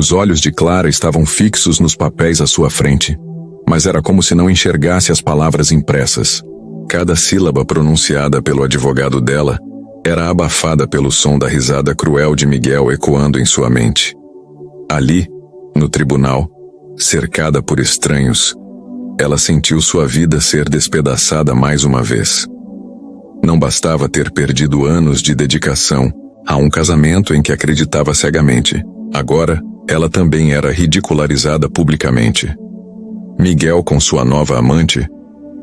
Os olhos de Clara estavam fixos nos papéis à sua frente, mas era como se não enxergasse as palavras impressas. Cada sílaba pronunciada pelo advogado dela era abafada pelo som da risada cruel de Miguel ecoando em sua mente. Ali, no tribunal, cercada por estranhos, ela sentiu sua vida ser despedaçada mais uma vez. Não bastava ter perdido anos de dedicação a um casamento em que acreditava cegamente. Agora, ela também era ridicularizada publicamente. Miguel, com sua nova amante,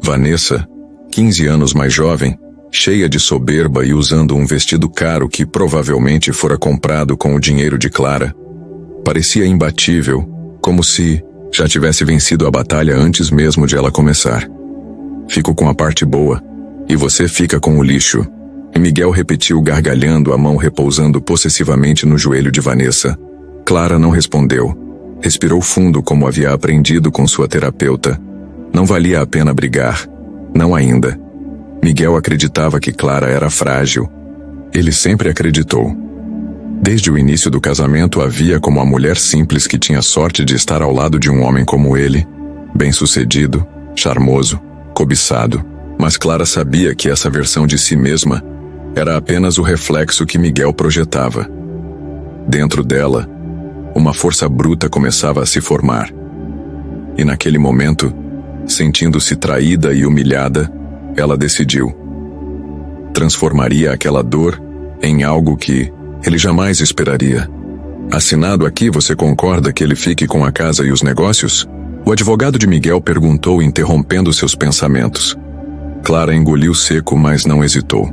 Vanessa, 15 anos mais jovem, cheia de soberba e usando um vestido caro que provavelmente fora comprado com o dinheiro de Clara, parecia imbatível, como se já tivesse vencido a batalha antes mesmo de ela começar. Fico com a parte boa, e você fica com o lixo. Miguel repetiu gargalhando, a mão repousando possessivamente no joelho de Vanessa. Clara não respondeu. Respirou fundo como havia aprendido com sua terapeuta. Não valia a pena brigar. Não ainda. Miguel acreditava que Clara era frágil. Ele sempre acreditou. Desde o início do casamento a via como a mulher simples que tinha sorte de estar ao lado de um homem como ele, bem-sucedido, charmoso, cobiçado. Mas Clara sabia que essa versão de si mesma era apenas o reflexo que Miguel projetava. Dentro dela, uma força bruta começava a se formar. E naquele momento, sentindo-se traída e humilhada, ela decidiu. Transformaria aquela dor em algo que ele jamais esperaria. Assinado aqui, você concorda que ele fique com a casa e os negócios? O advogado de Miguel perguntou, interrompendo seus pensamentos. Clara engoliu seco, mas não hesitou.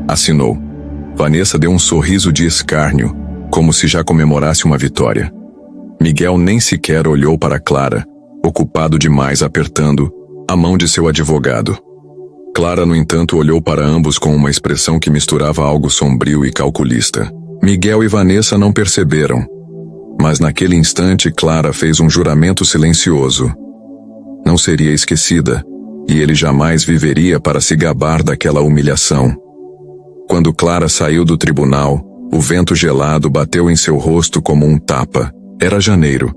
Assinou. Vanessa deu um sorriso de escárnio, como se já comemorasse uma vitória. Miguel nem sequer olhou para Clara, ocupado demais apertando a mão de seu advogado. Clara, no entanto, olhou para ambos com uma expressão que misturava algo sombrio e calculista. Miguel e Vanessa não perceberam, mas naquele instante Clara fez um juramento silencioso. Não seria esquecida, e ele jamais viveria para se gabar daquela humilhação. Quando Clara saiu do tribunal, o vento gelado bateu em seu rosto como um tapa. Era janeiro,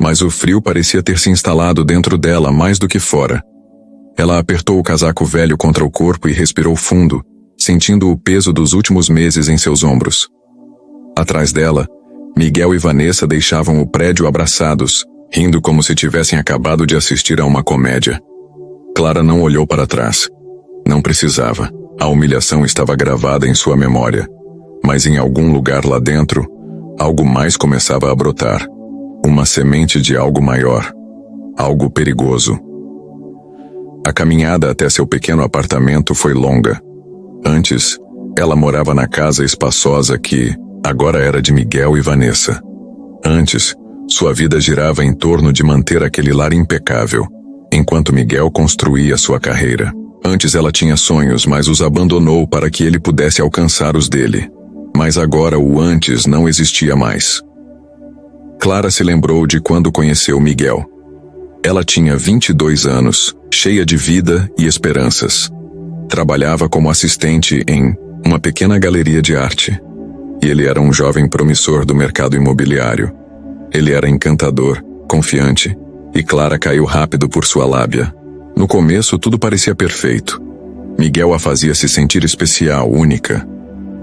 mas o frio parecia ter se instalado dentro dela mais do que fora. Ela apertou o casaco velho contra o corpo e respirou fundo, sentindo o peso dos últimos meses em seus ombros. Atrás dela, Miguel e Vanessa deixavam o prédio abraçados, rindo como se tivessem acabado de assistir a uma comédia. Clara não olhou para trás. Não precisava. A humilhação estava gravada em sua memória. Mas em algum lugar lá dentro, algo mais começava a brotar. Uma semente de algo maior. Algo perigoso. A caminhada até seu pequeno apartamento foi longa. Antes, ela morava na casa espaçosa que agora era de Miguel e Vanessa. Antes, sua vida girava em torno de manter aquele lar impecável, enquanto Miguel construía sua carreira. Antes ela tinha sonhos, mas os abandonou para que ele pudesse alcançar os dele. Mas agora o antes não existia mais. Clara se lembrou de quando conheceu Miguel. Ela tinha 22 anos, cheia de vida e esperanças. Trabalhava como assistente em uma pequena galeria de arte. E ele era um jovem promissor do mercado imobiliário. Ele era encantador, confiante, e Clara caiu rápido por sua lábia. No começo tudo parecia perfeito. Miguel a fazia se sentir especial, única.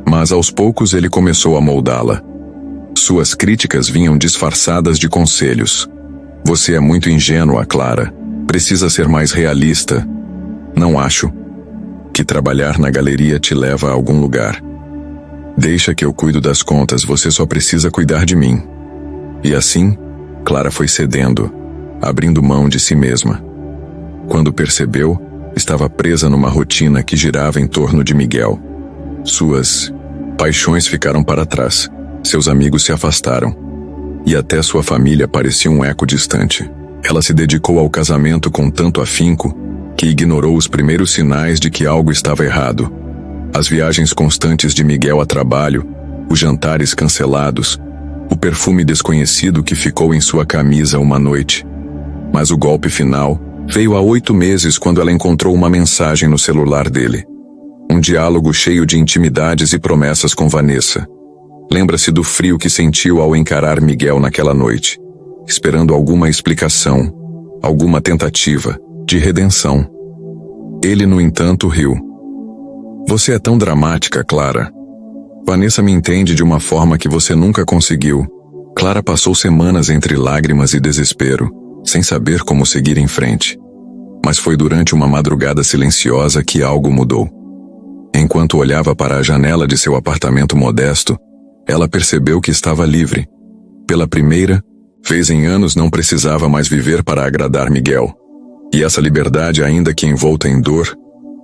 Mas aos poucos ele começou a moldá-la. Suas críticas vinham disfarçadas de conselhos. Você é muito ingênua, Clara. Precisa ser mais realista. Não acho que trabalhar na galeria te leva a algum lugar. Deixa que eu cuido das contas, você só precisa cuidar de mim. E assim, Clara foi cedendo, abrindo mão de si mesma. Quando percebeu, estava presa numa rotina que girava em torno de Miguel. Suas paixões ficaram para trás, seus amigos se afastaram, e até sua família parecia um eco distante. Ela se dedicou ao casamento com tanto afinco que ignorou os primeiros sinais de que algo estava errado. As viagens constantes de Miguel a trabalho, os jantares cancelados, o perfume desconhecido que ficou em sua camisa uma noite. Mas o golpe final veio há 8 meses quando ela encontrou uma mensagem no celular dele. Um diálogo cheio de intimidades e promessas com Vanessa. Lembra-se do frio que sentiu ao encarar Miguel naquela noite, esperando alguma explicação, alguma tentativa de redenção. Ele, no entanto, riu. Você é tão dramática, Clara. Vanessa me entende de uma forma que você nunca conseguiu. Clara passou semanas entre lágrimas e desespero, sem saber como seguir em frente. Mas foi durante uma madrugada silenciosa que algo mudou. Enquanto olhava para a janela de seu apartamento modesto, ela percebeu que estava livre. Pela primeira vez em anos não precisava mais viver para agradar Miguel. E essa liberdade, ainda que envolta em dor,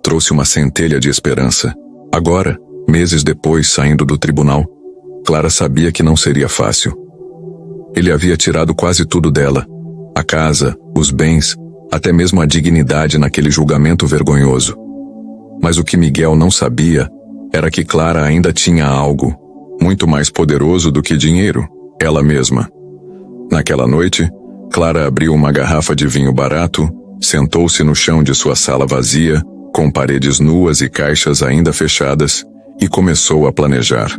trouxe uma centelha de esperança. Agora, meses depois, saindo do tribunal, Clara sabia que não seria fácil. Ele havia tirado quase tudo dela: a casa, os bens, até mesmo a dignidade naquele julgamento vergonhoso. Mas o que Miguel não sabia era que Clara ainda tinha algo muito mais poderoso do que dinheiro: ela mesma. Naquela noite, Clara abriu uma garrafa de vinho barato, sentou-se no chão de sua sala vazia, com paredes nuas e caixas ainda fechadas, e começou a planejar.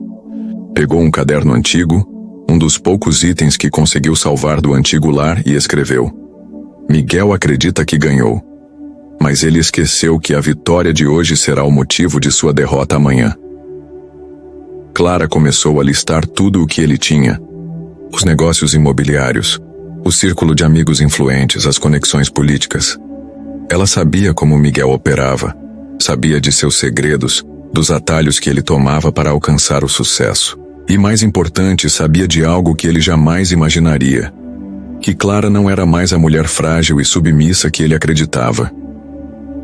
Pegou um caderno antigo, um dos poucos itens que conseguiu salvar do antigo lar, e escreveu: Miguel acredita que ganhou, mas ele esqueceu que a vitória de hoje será o motivo de sua derrota amanhã. Clara começou a listar tudo o que ele tinha: os negócios imobiliários, o círculo de amigos influentes, as conexões políticas. Ela sabia como Miguel operava, sabia de seus segredos, dos atalhos que ele tomava para alcançar o sucesso. E mais importante, sabia de algo que ele jamais imaginaria: que Clara não era mais a mulher frágil e submissa que ele acreditava.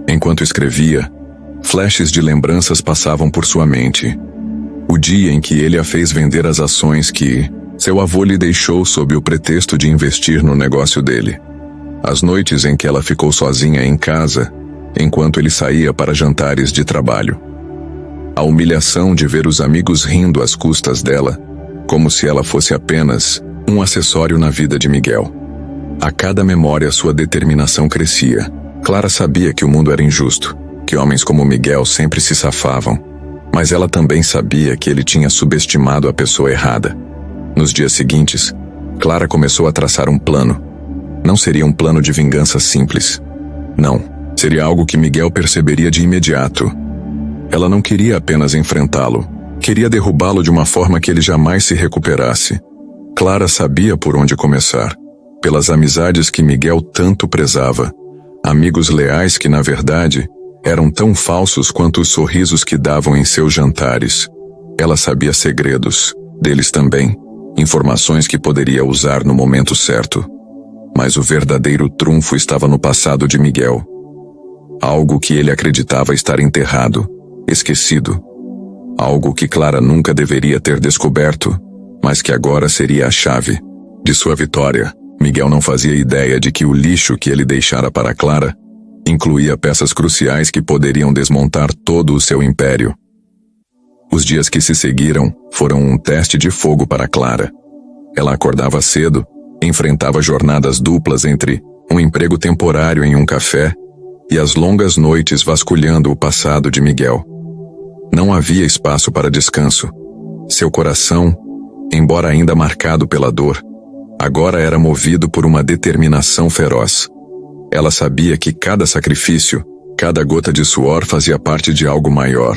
Enquanto escrevia, flashes de lembranças passavam por sua mente. O dia em que ele a fez vender as ações que seu avô lhe deixou sob o pretexto de investir no negócio dele. As noites em que ela ficou sozinha em casa, enquanto ele saía para jantares de trabalho. A humilhação de ver os amigos rindo às custas dela, como se ela fosse apenas um acessório na vida de Miguel. A cada memória sua determinação crescia. Clara sabia que o mundo era injusto, que homens como Miguel sempre se safavam, mas ela também sabia que ele tinha subestimado a pessoa errada. Nos dias seguintes, Clara começou a traçar um plano. Não seria um plano de vingança simples. Não, seria algo que Miguel perceberia de imediato. Ela não queria apenas enfrentá-lo, queria derrubá-lo de uma forma que ele jamais se recuperasse. Clara sabia por onde começar: pelas amizades que Miguel tanto prezava. Amigos leais que, na verdade, eram tão falsos quanto os sorrisos que davam em seus jantares. Ela sabia segredos deles também, informações que poderia usar no momento certo. Mas o verdadeiro trunfo estava no passado de Miguel. Algo que ele acreditava estar enterrado, esquecido. Algo que Clara nunca deveria ter descoberto, mas que agora seria a chave de sua vitória. Miguel não fazia ideia de que o lixo que ele deixara para Clara incluía peças cruciais que poderiam desmontar todo o seu império. Os dias que se seguiram foram um teste de fogo para Clara. Ela acordava cedo, enfrentava jornadas duplas entre um emprego temporário em um café e as longas noites vasculhando o passado de Miguel. Não havia espaço para descanso. Seu coração, embora ainda marcado pela dor, agora era movido por uma determinação feroz. Ela sabia que cada sacrifício, cada gota de suor fazia parte de algo maior,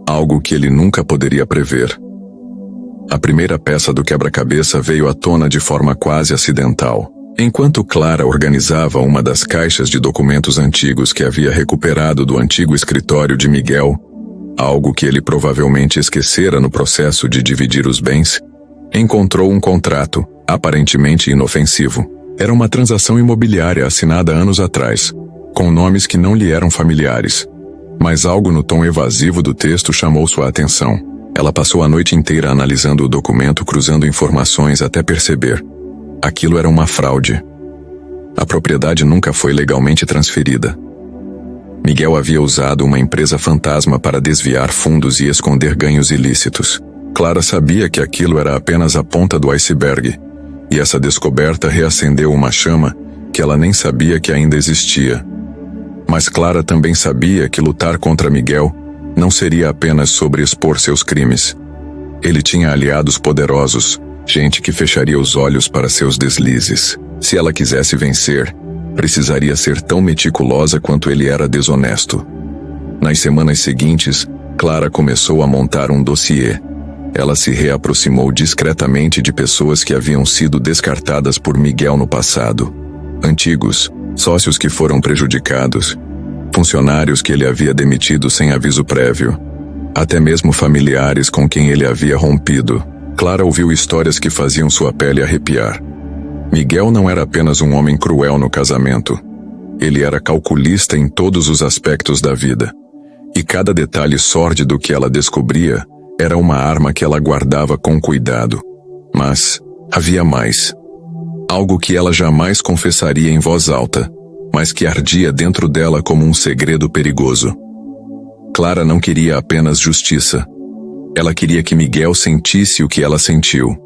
algo que ele nunca poderia prever. A primeira peça do quebra-cabeça veio à tona de forma quase acidental. Enquanto Clara organizava uma das caixas de documentos antigos que havia recuperado do antigo escritório de Miguel, algo que ele provavelmente esquecera no processo de dividir os bens, encontrou um contrato, aparentemente inofensivo. Era uma transação imobiliária assinada anos atrás, com nomes que não lhe eram familiares. Mas algo no tom evasivo do texto chamou sua atenção. Ela passou a noite inteira analisando o documento, cruzando informações até perceber: aquilo era uma fraude. A propriedade nunca foi legalmente transferida. Miguel havia usado uma empresa fantasma para desviar fundos e esconder ganhos ilícitos. Clara sabia que aquilo era apenas a ponta do iceberg, e essa descoberta reacendeu uma chama que ela nem sabia que ainda existia. Mas Clara também sabia que lutar contra Miguel não seria apenas sobre expor seus crimes. Ele tinha aliados poderosos, gente que fecharia os olhos para seus deslizes. Se ela quisesse vencer, precisaria ser tão meticulosa quanto ele era desonesto. Nas semanas seguintes, Clara começou a montar um dossiê. Ela se reaproximou discretamente de pessoas que haviam sido descartadas por Miguel no passado. Antigos, sócios que foram prejudicados, funcionários que ele havia demitido sem aviso prévio, até mesmo familiares com quem ele havia rompido. Clara ouviu histórias que faziam sua pele arrepiar. Miguel não era apenas um homem cruel no casamento. Ele era calculista em todos os aspectos da vida. E cada detalhe sórdido que ela descobria era uma arma que ela guardava com cuidado. Mas havia mais. Algo que ela jamais confessaria em voz alta, mas que ardia dentro dela como um segredo perigoso. Clara não queria apenas justiça. Ela queria que Miguel sentisse o que ela sentiu.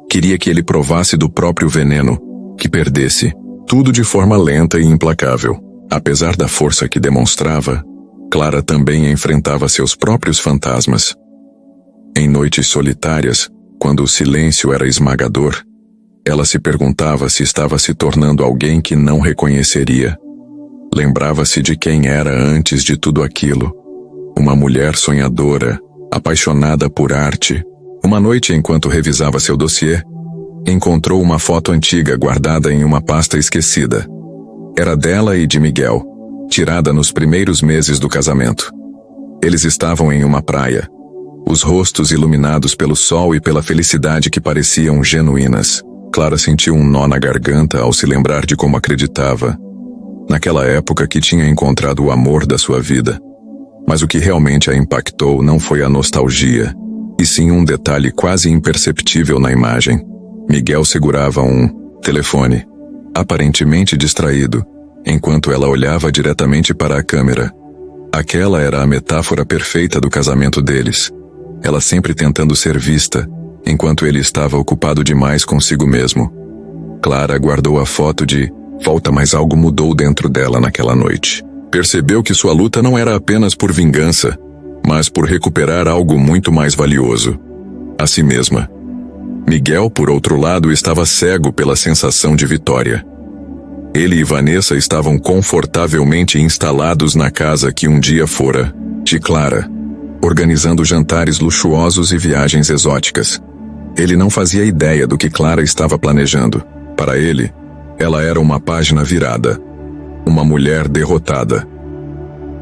Queria que ele provasse do próprio veneno, que perdesse, tudo de forma lenta e implacável. Apesar da força que demonstrava, Clara também enfrentava seus próprios fantasmas. Em noites solitárias, quando o silêncio era esmagador, ela se perguntava se estava se tornando alguém que não reconheceria. Lembrava-se de quem era antes de tudo aquilo. Uma mulher sonhadora, apaixonada por arte. Uma noite, enquanto revisava seu dossiê, encontrou uma foto antiga guardada em uma pasta esquecida. Era dela e de Miguel, tirada nos primeiros meses do casamento. Eles estavam em uma praia, os rostos iluminados pelo sol e pela felicidade que pareciam genuínas. Clara sentiu um nó na garganta ao se lembrar de como acreditava, naquela época, que tinha encontrado o amor da sua vida. Mas o que realmente a impactou não foi a nostalgia, e sim um detalhe quase imperceptível na imagem. Miguel segurava um telefone, aparentemente distraído, enquanto ela olhava diretamente para a câmera. Aquela era a metáfora perfeita do casamento deles. Ela sempre tentando ser vista, enquanto ele estava ocupado demais consigo mesmo. Clara guardou a foto de volta, mas algo mudou dentro dela naquela noite. Percebeu que sua luta não era apenas por vingança, mas por recuperar algo muito mais valioso: a si mesma. Miguel, por outro lado, estava cego pela sensação de vitória. Ele e Vanessa estavam confortavelmente instalados na casa que um dia fora de Clara, organizando jantares luxuosos e viagens exóticas. Ele não fazia ideia do que Clara estava planejando. Para ele, ela era uma página virada, uma mulher derrotada.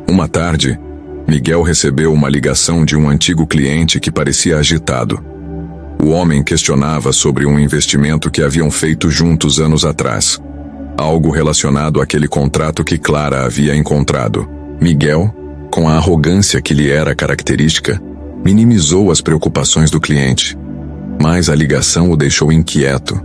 Uma tarde, Miguel recebeu uma ligação de um antigo cliente que parecia agitado. O homem questionava sobre um investimento que haviam feito juntos anos atrás. Algo relacionado àquele contrato que Clara havia encontrado. Miguel, com a arrogância que lhe era característica, minimizou as preocupações do cliente. Mas a ligação o deixou inquieto.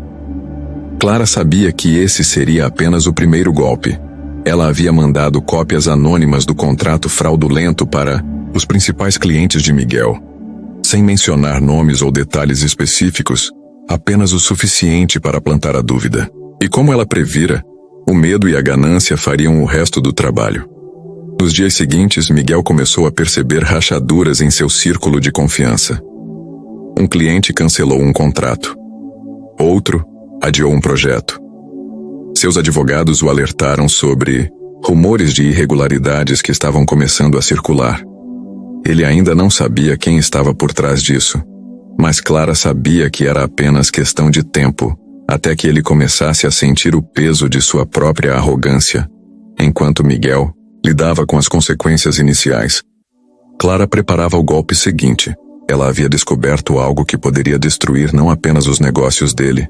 Clara sabia que esse seria apenas o primeiro golpe. Ela havia mandado cópias anônimas do contrato fraudulento para os principais clientes de Miguel, sem mencionar nomes ou detalhes específicos, apenas o suficiente para plantar a dúvida. E como ela previra, o medo e a ganância fariam o resto do trabalho. Nos dias seguintes, Miguel começou a perceber rachaduras em seu círculo de confiança. Um cliente cancelou um contrato. Outro adiou um projeto. Seus advogados o alertaram sobre rumores de irregularidades que estavam começando a circular. Ele ainda não sabia quem estava por trás disso, mas Clara sabia que era apenas questão de tempo até que ele começasse a sentir o peso de sua própria arrogância, enquanto Miguel lidava com as consequências iniciais. Clara preparava o golpe seguinte. Ela havia descoberto algo que poderia destruir não apenas os negócios dele,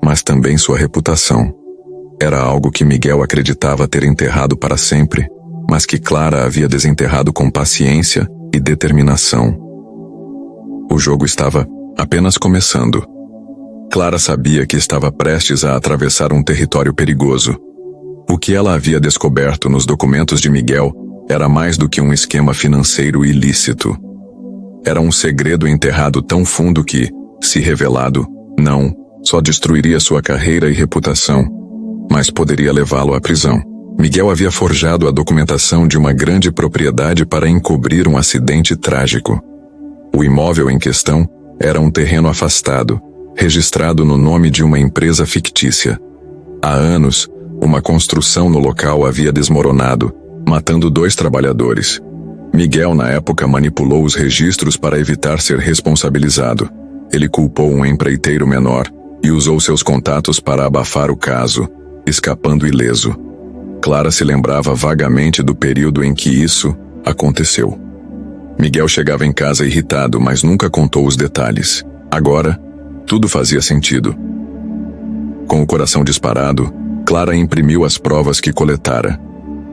mas também sua reputação. Era algo que Miguel acreditava ter enterrado para sempre, mas que Clara havia desenterrado com paciência e determinação. O jogo estava apenas começando. Clara sabia que estava prestes a atravessar um território perigoso. O que ela havia descoberto nos documentos de Miguel era mais do que um esquema financeiro ilícito. Era um segredo enterrado tão fundo que, se revelado, não só destruiria sua carreira e reputação, mas poderia levá-lo à prisão. Miguel havia forjado a documentação de uma grande propriedade para encobrir um acidente trágico. O imóvel em questão era um terreno afastado, registrado no nome de uma empresa fictícia. Há anos, uma construção no local havia desmoronado, matando 2 trabalhadores. Miguel, na época, manipulou os registros para evitar ser responsabilizado. Ele culpou um empreiteiro menor e usou seus contatos para abafar o caso, escapando ileso. Clara se lembrava vagamente do período em que isso aconteceu. Miguel chegava em casa irritado, mas nunca contou os detalhes. Agora, tudo fazia sentido. Com o coração disparado, Clara imprimiu as provas que coletara.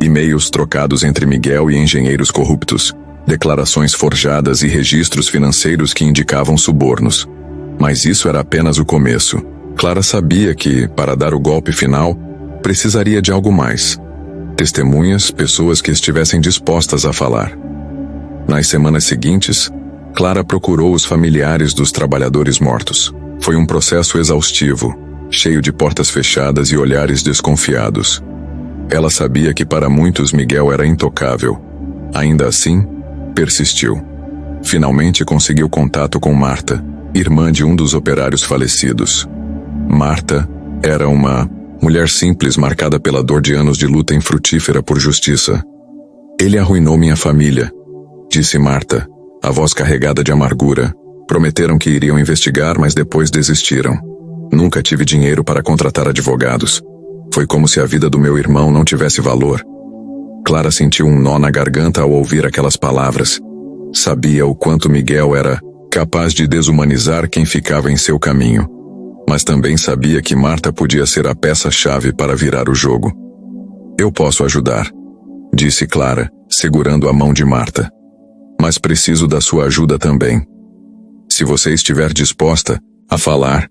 E-mails trocados entre Miguel e engenheiros corruptos, declarações forjadas e registros financeiros que indicavam subornos. Mas isso era apenas o começo. Clara sabia que, para dar o golpe final, precisaria de algo mais. Testemunhas, pessoas que estivessem dispostas a falar. Nas semanas seguintes, Clara procurou os familiares dos trabalhadores mortos. Foi um processo exaustivo, cheio de portas fechadas e olhares desconfiados. Ela sabia que para muitos Miguel era intocável. Ainda assim, persistiu. Finalmente conseguiu contato com Marta, irmã de um dos operários falecidos. Marta era uma mulher simples marcada pela dor de anos de luta infrutífera por justiça. Ele arruinou minha família, disse Marta, a voz carregada de amargura. Prometeram que iriam investigar, mas depois desistiram. Nunca tive dinheiro para contratar advogados. Foi como se a vida do meu irmão não tivesse valor. Clara sentiu um nó na garganta ao ouvir aquelas palavras. Sabia o quanto Miguel era capaz de desumanizar quem ficava em seu caminho. Mas também sabia que Marta podia ser a peça-chave para virar o jogo. Eu posso ajudar, disse Clara, segurando a mão de Marta. Mas preciso da sua ajuda também. Se você estiver disposta a falar,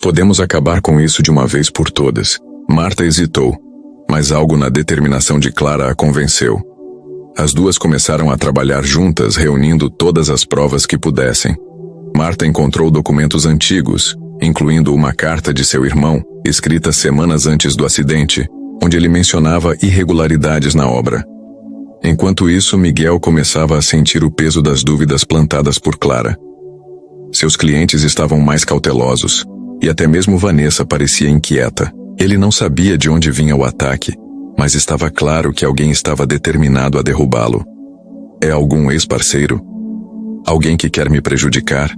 podemos acabar com isso de uma vez por todas. Marta hesitou, mas algo na determinação de Clara a convenceu. As duas começaram a trabalhar juntas, reunindo todas as provas que pudessem. Marta encontrou documentos antigos, incluindo uma carta de seu irmão, escrita semanas antes do acidente, onde ele mencionava irregularidades na obra. Enquanto isso, Miguel começava a sentir o peso das dúvidas plantadas por Clara. Seus clientes estavam mais cautelosos, e até mesmo Vanessa parecia inquieta. Ele não sabia de onde vinha o ataque, mas estava claro que alguém estava determinado a derrubá-lo. É algum ex-parceiro? Alguém que quer me prejudicar?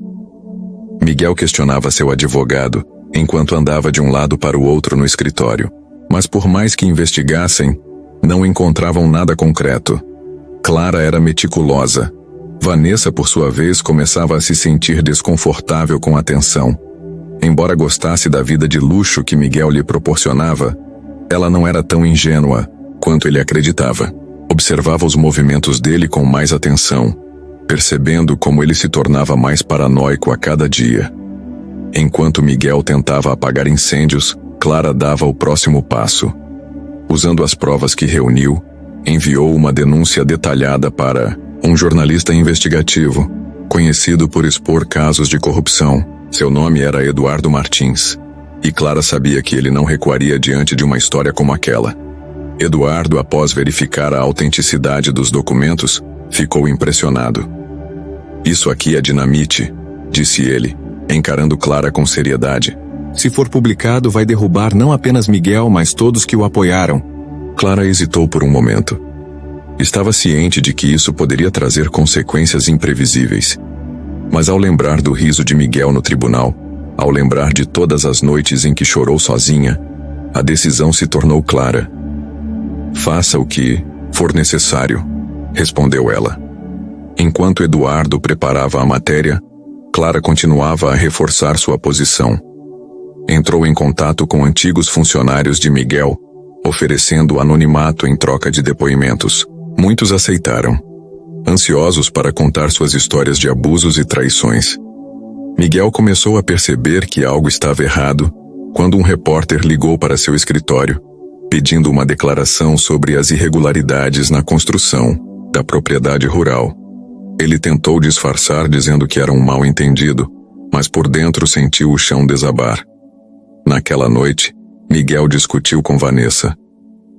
Miguel questionava seu advogado, enquanto andava de um lado para o outro no escritório. Mas por mais que investigassem, não encontravam nada concreto. Clara era meticulosa. Vanessa, por sua vez, começava a se sentir desconfortável com a tensão. Embora gostasse da vida de luxo que Miguel lhe proporcionava, ela não era tão ingênua quanto ele acreditava. Observava os movimentos dele com mais atenção, percebendo como ele se tornava mais paranoico a cada dia. Enquanto Miguel tentava apagar incêndios, Clara dava o próximo passo. Usando as provas que reuniu, enviou uma denúncia detalhada para um jornalista investigativo, conhecido por expor casos de corrupção. Seu nome era Eduardo Martins, e Clara sabia que ele não recuaria diante de uma história como aquela. Eduardo, após verificar a autenticidade dos documentos, ficou impressionado. "Isso aqui é dinamite", disse ele, encarando Clara com seriedade. "Se for publicado, vai derrubar não apenas Miguel, mas todos que o apoiaram." Clara hesitou por um momento. Estava ciente de que isso poderia trazer consequências imprevisíveis. Mas ao lembrar do riso de Miguel no tribunal, ao lembrar de todas as noites em que chorou sozinha, a decisão se tornou clara. "Faça o que for necessário", respondeu ela. Enquanto Eduardo preparava a matéria, Clara continuava a reforçar sua posição. Entrou em contato com antigos funcionários de Miguel, oferecendo anonimato em troca de depoimentos. Muitos aceitaram, ansiosos para contar suas histórias de abusos e traições. Miguel começou a perceber que algo estava errado quando um repórter ligou para seu escritório, pedindo uma declaração sobre as irregularidades na construção da propriedade rural. Ele tentou disfarçar dizendo que era um mal-entendido, mas por dentro sentiu o chão desabar. Naquela noite, Miguel discutiu com Vanessa.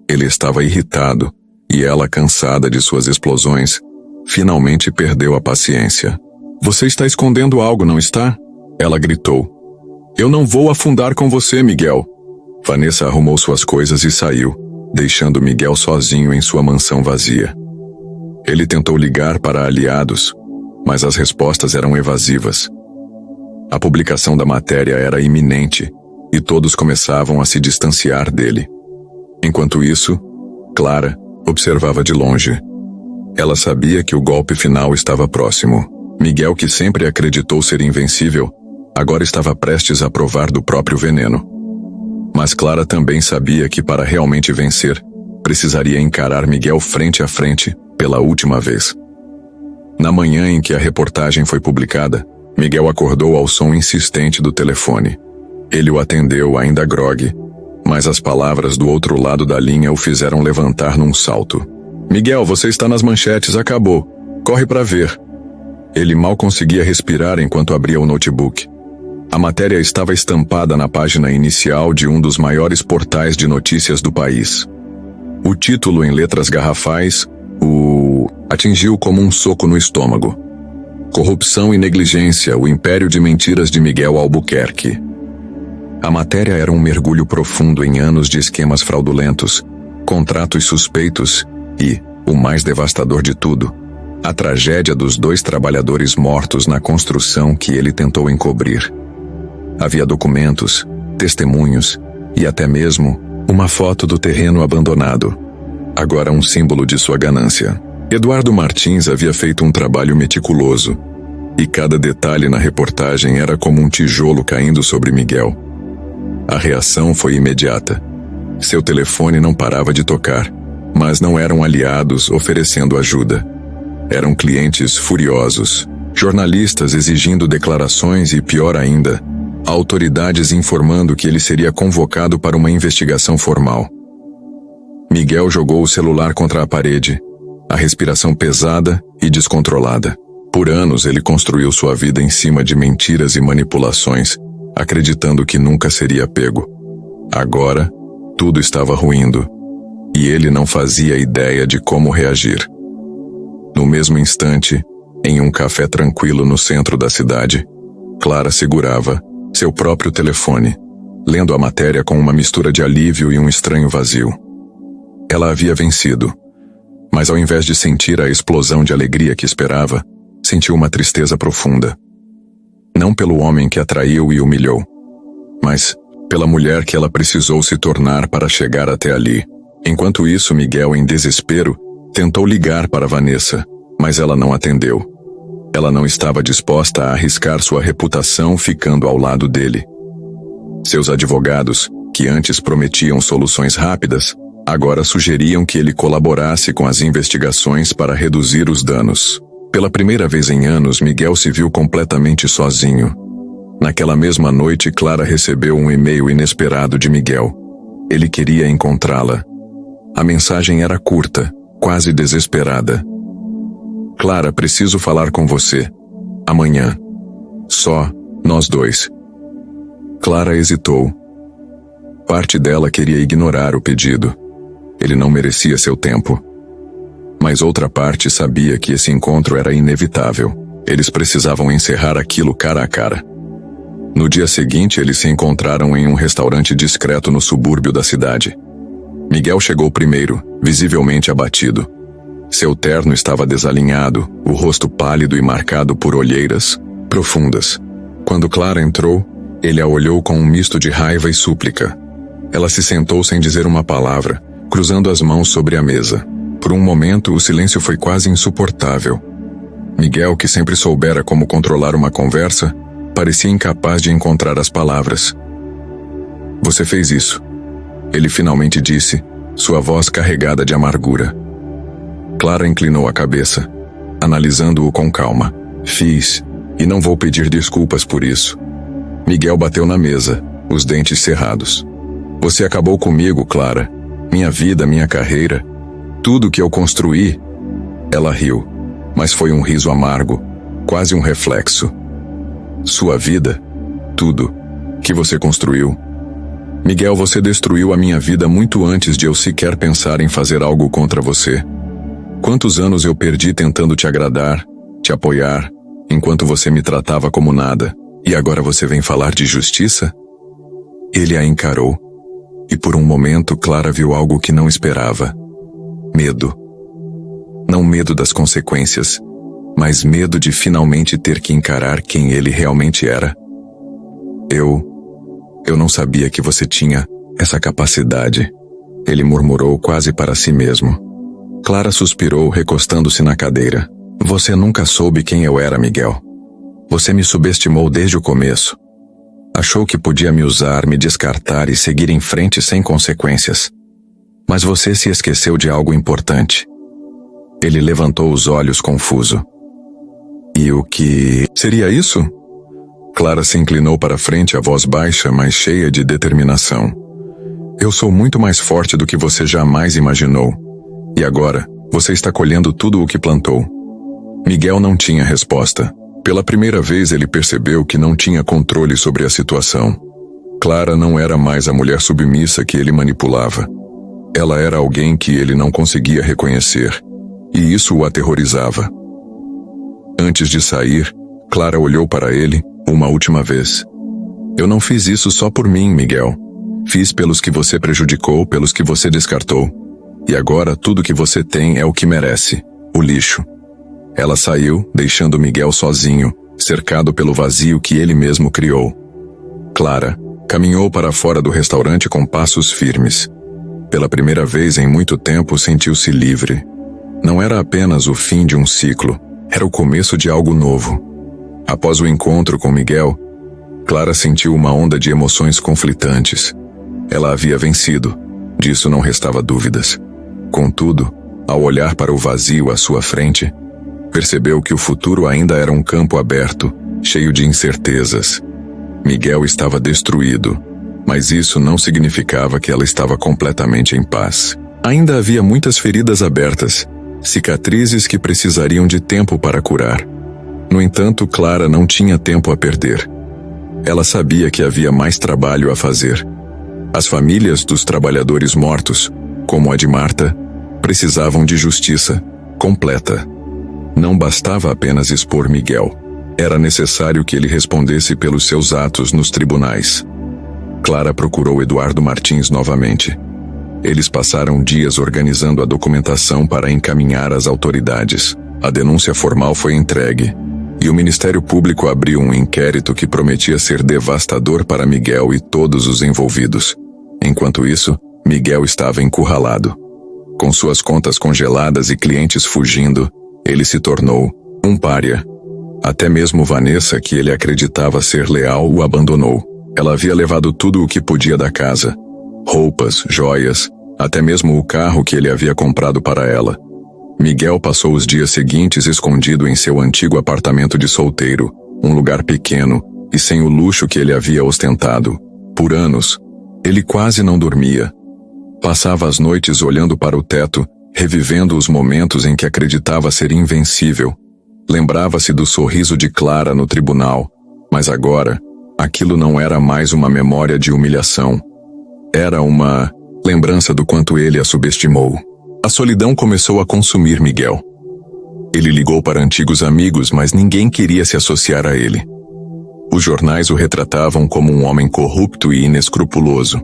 Ele estava irritado, e ela, cansada de suas explosões, finalmente perdeu a paciência. "Você está escondendo algo, não está?" Ela gritou. Eu não vou afundar com você, Miguel. Vanessa arrumou suas coisas e saiu, deixando Miguel sozinho em sua mansão vazia. Ele tentou ligar para aliados, mas as respostas eram evasivas. A publicação da matéria era iminente e todos começavam a se distanciar dele. Enquanto isso, Clara observava de longe. Ela sabia que o golpe final estava próximo. Miguel, que sempre acreditou ser invencível, agora estava prestes a provar do próprio veneno. Mas Clara também sabia que para realmente vencer, precisaria encarar Miguel frente a frente pela última vez. Na manhã em que a reportagem foi publicada, Miguel acordou ao som insistente do telefone. Ele o atendeu ainda grogue, mas as palavras do outro lado da linha o fizeram levantar num salto. Miguel, você está nas manchetes, acabou. Corre para ver. Ele mal conseguia respirar enquanto abria o notebook. A matéria estava estampada na página inicial de um dos maiores portais de notícias do país. O título, em letras garrafais, o atingiu como um soco no estômago. Corrupção e negligência, o império de mentiras de Miguel Albuquerque. A matéria era um mergulho profundo em anos de esquemas fraudulentos, contratos suspeitos e, o mais devastador de tudo, a tragédia dos 2 trabalhadores mortos na construção que ele tentou encobrir. Havia documentos, testemunhos e até mesmo uma foto do terreno abandonado, agora um símbolo de sua ganância. Eduardo Martins havia feito um trabalho meticuloso, e cada detalhe na reportagem era como um tijolo caindo sobre Miguel. A reação foi imediata. Seu telefone não parava de tocar, mas não eram aliados oferecendo ajuda. Eram clientes furiosos, jornalistas exigindo declarações e, pior ainda, autoridades informando que ele seria convocado para uma investigação formal. Miguel jogou o celular contra a parede, a respiração pesada e descontrolada. Por anos ele construiu sua vida em cima de mentiras e manipulações, acreditando que nunca seria pego. Agora, tudo estava ruindo, e ele não fazia ideia de como reagir. No mesmo instante, em um café tranquilo no centro da cidade, Clara segurava seu próprio telefone, lendo a matéria com uma mistura de alívio e um estranho vazio. Ela havia vencido, mas ao invés de sentir a explosão de alegria que esperava, sentiu uma tristeza profunda. Não pelo homem que a traiu e humilhou, mas pela mulher que ela precisou se tornar para chegar até ali. Enquanto isso, Miguel, em desespero, tentou ligar para Vanessa, mas ela não atendeu. Ela não estava disposta a arriscar sua reputação ficando ao lado dele. Seus advogados, que antes prometiam soluções rápidas, agora sugeriam que ele colaborasse com as investigações para reduzir os danos. Pela primeira vez em anos, Miguel se viu completamente sozinho. Naquela mesma noite, Clara recebeu um e-mail inesperado de Miguel. Ele queria encontrá-la. A mensagem era curta, quase desesperada. Clara, preciso falar com você. Amanhã. Só, nós 2. Clara hesitou. Parte dela queria ignorar o pedido. Ele não merecia seu tempo. Mas outra parte sabia que esse encontro era inevitável. Eles precisavam encerrar aquilo cara a cara. No dia seguinte, eles se encontraram em um restaurante discreto no subúrbio da cidade. Miguel chegou primeiro, visivelmente abatido. Seu terno estava desalinhado, o rosto pálido e marcado por olheiras profundas. Quando Clara entrou, ele a olhou com um misto de raiva e súplica. Ela se sentou sem dizer uma palavra, cruzando as mãos sobre a mesa. Por um momento, o silêncio foi quase insuportável. Miguel, que sempre soubera como controlar uma conversa, parecia incapaz de encontrar as palavras. Você fez isso. Ele finalmente disse, sua voz carregada de amargura. Clara inclinou a cabeça, analisando-o com calma. Fiz, e não vou pedir desculpas por isso. Miguel bateu na mesa, os dentes cerrados. Você acabou comigo, Clara. Minha vida, minha carreira. Tudo que eu construí. Ela riu, mas foi um riso amargo, quase um reflexo. Sua vida, tudo, que você construiu. Miguel, você destruiu a minha vida muito antes de eu sequer pensar em fazer algo contra você. Quantos anos eu perdi tentando te agradar, te apoiar, enquanto você me tratava como nada. E agora você vem falar de justiça? Ele a encarou, e por um momento Clara viu algo que não esperava. Medo. Não medo das consequências, mas medo de finalmente ter que encarar quem ele realmente era. Eu não sabia que você tinha essa capacidade, ele murmurou quase para si mesmo. Clara suspirou, recostando-se na cadeira. Você nunca soube quem eu era, Miguel. Você me subestimou desde o começo. Achou que podia me usar, me descartar e seguir em frente sem consequências. Mas você se esqueceu de algo importante. Ele levantou os olhos confuso. E o que seria isso? Clara se inclinou para frente, a voz baixa, mas cheia de determinação. Eu sou muito mais forte do que você jamais imaginou. E agora, você está colhendo tudo o que plantou. Miguel não tinha resposta. Pela primeira vez ele percebeu que não tinha controle sobre a situação. Clara não era mais a mulher submissa que ele manipulava. Ela era alguém que ele não conseguia reconhecer, e isso o aterrorizava. Antes de sair, Clara olhou para ele uma última vez. Eu não fiz isso só por mim, Miguel. Fiz pelos que você prejudicou, pelos que você descartou. E agora tudo que você tem é o que merece, o lixo. Ela saiu, deixando Miguel sozinho, cercado pelo vazio que ele mesmo criou. Clara caminhou para fora do restaurante com passos firmes. Pela primeira vez em muito tempo sentiu-se livre. Não era apenas o fim de um ciclo, era o começo de algo novo. Após o encontro com Miguel, Clara sentiu uma onda de emoções conflitantes. Ela havia vencido, disso não restava dúvidas. Contudo, ao olhar para o vazio à sua frente, percebeu que o futuro ainda era um campo aberto, cheio de incertezas. Miguel estava destruído, mas isso não significava que ela estava completamente em paz. Ainda havia muitas feridas abertas, cicatrizes que precisariam de tempo para curar. No entanto, Clara não tinha tempo a perder. Ela sabia que havia mais trabalho a fazer. As famílias dos trabalhadores mortos, como a de Marta, precisavam de justiça completa. Não bastava apenas expor Miguel. Era necessário que ele respondesse pelos seus atos nos tribunais. Clara procurou Eduardo Martins novamente. Eles passaram dias organizando a documentação para encaminhar às autoridades. A denúncia formal foi entregue, e o Ministério Público abriu um inquérito que prometia ser devastador para Miguel e todos os envolvidos. Enquanto isso, Miguel estava encurralado. Com suas contas congeladas e clientes fugindo, ele se tornou um pária. Até mesmo Vanessa, que ele acreditava ser leal, o abandonou. Ela havia levado tudo o que podia da casa. Roupas, joias, até mesmo o carro que ele havia comprado para ela. Miguel passou os dias seguintes escondido em seu antigo apartamento de solteiro, um lugar pequeno e sem o luxo que ele havia ostentado. Por anos, ele quase não dormia. Passava as noites olhando para o teto, revivendo os momentos em que acreditava ser invencível. Lembrava-se do sorriso de Clara no tribunal, mas agora, aquilo não era mais uma memória de humilhação. Era uma lembrança do quanto ele a subestimou. A solidão começou a consumir Miguel. Ele ligou para antigos amigos, mas ninguém queria se associar a ele. Os jornais o retratavam como um homem corrupto e inescrupuloso,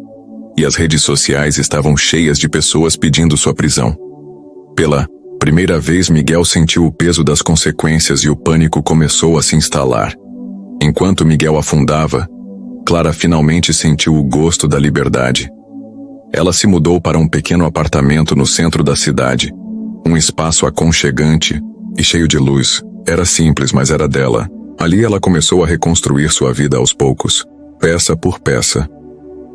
e as redes sociais estavam cheias de pessoas pedindo sua prisão. Pela primeira vez, Miguel sentiu o peso das consequências e o pânico começou a se instalar. Enquanto Miguel afundava, Clara finalmente sentiu o gosto da liberdade. Ela se mudou para um pequeno apartamento no centro da cidade, um espaço aconchegante e cheio de luz. Era simples, mas era dela. Ali ela começou a reconstruir sua vida aos poucos, peça por peça.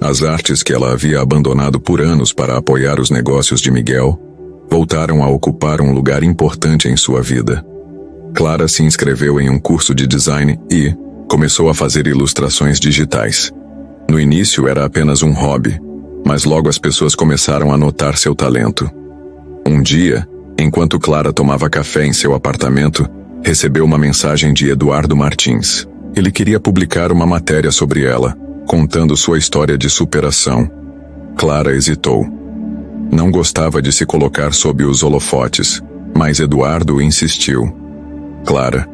As artes que ela havia abandonado por anos para apoiar os negócios de Miguel voltaram a ocupar um lugar importante em sua vida. Clara se inscreveu em um curso de design e começou a fazer ilustrações digitais. No início era apenas um hobby, mas logo as pessoas começaram a notar seu talento. Um dia, enquanto Clara tomava café em seu apartamento, recebeu uma mensagem de Eduardo Martins. Ele queria publicar uma matéria sobre ela, contando sua história de superação. Clara hesitou. Não gostava de se colocar sob os holofotes, mas Eduardo insistiu. Clara,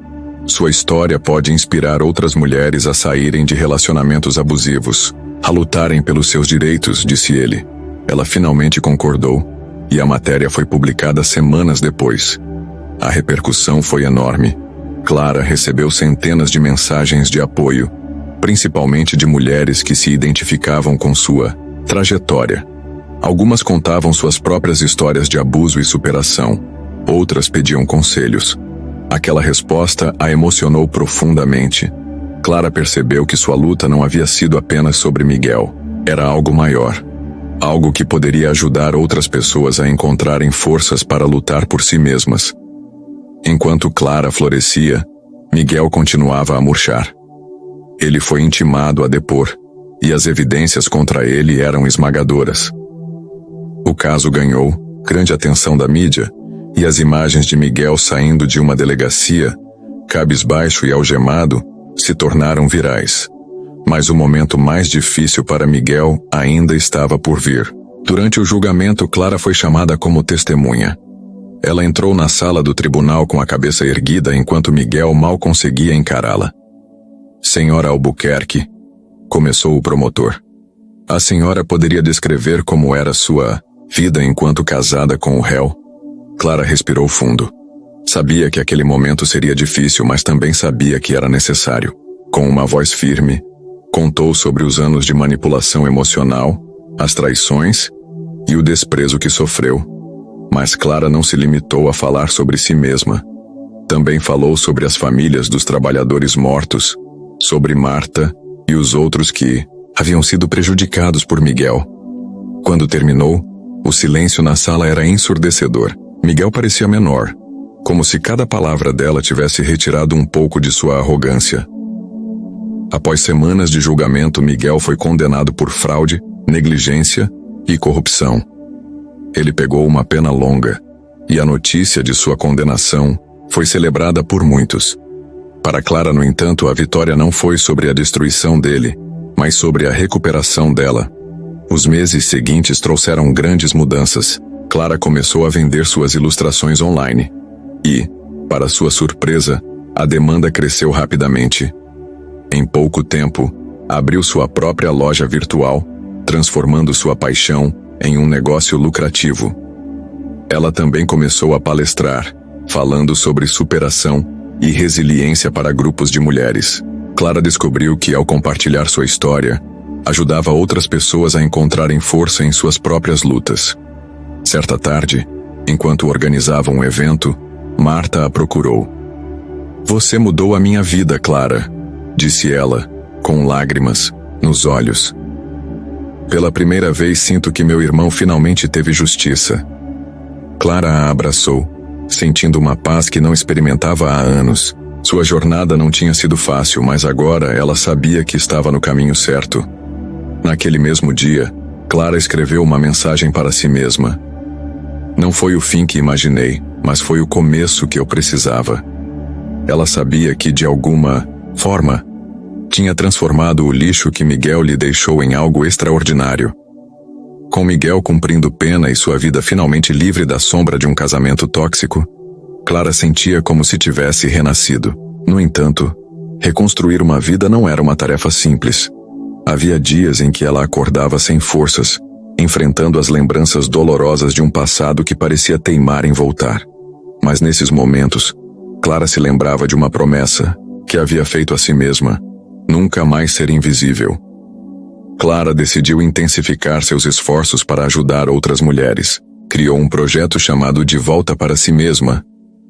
Sua história pode inspirar outras mulheres a saírem de relacionamentos abusivos, a lutarem pelos seus direitos, disse ele. Ela finalmente concordou, e a matéria foi publicada semanas depois. A repercussão foi enorme. Clara recebeu centenas de mensagens de apoio, principalmente de mulheres que se identificavam com sua trajetória. Algumas contavam suas próprias histórias de abuso e superação, outras pediam conselhos. Aquela resposta a emocionou profundamente. Clara percebeu que sua luta não havia sido apenas sobre Miguel, era algo maior. Algo que poderia ajudar outras pessoas a encontrarem forças para lutar por si mesmas. Enquanto Clara florescia, Miguel continuava a murchar. Ele foi intimado a depor, e as evidências contra ele eram esmagadoras. O caso ganhou grande atenção da mídia, e as imagens de Miguel saindo de uma delegacia, cabisbaixo e algemado, se tornaram virais. Mas o momento mais difícil para Miguel ainda estava por vir. Durante o julgamento, Clara foi chamada como testemunha. Ela entrou na sala do tribunal com a cabeça erguida enquanto Miguel mal conseguia encará-la. Senhora Albuquerque, começou o promotor. A senhora poderia descrever como era sua vida enquanto casada com o réu? Clara respirou fundo. Sabia que aquele momento seria difícil, mas também sabia que era necessário. Com uma voz firme, contou sobre os anos de manipulação emocional, as traições e o desprezo que sofreu. Mas Clara não se limitou a falar sobre si mesma. Também falou sobre as famílias dos trabalhadores mortos, sobre Marta e os outros que haviam sido prejudicados por Miguel. Quando terminou, o silêncio na sala era ensurdecedor. Miguel parecia menor, como se cada palavra dela tivesse retirado um pouco de sua arrogância. Após semanas de julgamento, Miguel foi condenado por fraude, negligência e corrupção. Ele pegou uma pena longa, e a notícia de sua condenação foi celebrada por muitos. Para Clara, no entanto, a vitória não foi sobre a destruição dele, mas sobre a recuperação dela. Os meses seguintes trouxeram grandes mudanças. Clara começou a vender suas ilustrações online. E, para sua surpresa, a demanda cresceu rapidamente. Em pouco tempo, abriu sua própria loja virtual, transformando sua paixão em um negócio lucrativo. Ela também começou a palestrar, falando sobre superação e resiliência para grupos de mulheres. Clara descobriu que, ao compartilhar sua história, ajudava outras pessoas a encontrarem força em suas próprias lutas. Certa tarde, enquanto organizava um evento, Marta a procurou. "Você mudou a minha vida, Clara", disse ela, com lágrimas nos olhos. "Pela primeira vez sinto que meu irmão finalmente teve justiça." Clara a abraçou, sentindo uma paz que não experimentava há anos. Sua jornada não tinha sido fácil, mas agora ela sabia que estava no caminho certo. Naquele mesmo dia, Clara escreveu uma mensagem para si mesma. "Não foi o fim que imaginei, mas foi o começo que eu precisava." Ela sabia que, de alguma forma, tinha transformado o lixo que Miguel lhe deixou em algo extraordinário. Com Miguel cumprindo pena e sua vida finalmente livre da sombra de um casamento tóxico, Clara sentia como se tivesse renascido. No entanto, reconstruir uma vida não era uma tarefa simples. Havia dias em que ela acordava sem forças, enfrentando as lembranças dolorosas de um passado que parecia teimar em voltar. Mas nesses momentos, Clara se lembrava de uma promessa que havia feito a si mesma: nunca mais ser invisível. Clara decidiu intensificar seus esforços para ajudar outras mulheres. Criou um projeto chamado De Volta para Si Mesma,